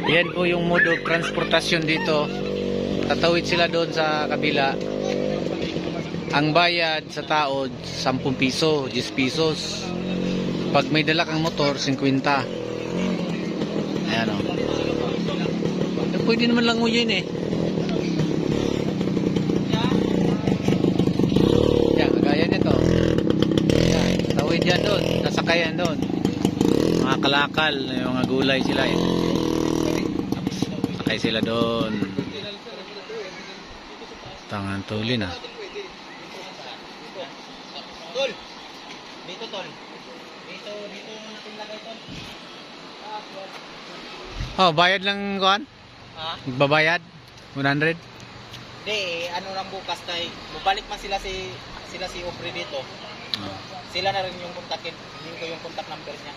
Yan po yung mode of transportasyon dito. Tatawid sila doon sa kabila. Ang bayad sa taod 10 piso, 10 pesos. Pag may dala kang motor, 50. Ayan o. Pwede naman lang nguyin eh. Yan, kagaya nito. Yan, tawid yan doon. Nasakayan doon. Mga kalakal, yung mga gulay sila eh. Sakay sila doon. Tangan tulin ah. Tol. Dito tol. Dito natin lagay tol. Oh, bayad lang kuan? Ha? Magbabayad? 100? Hindi, ano lang bukas tay. Bubalik man sila si Opre dito. Sila na rin yung kontakin. Hindi ko yung contact number niya.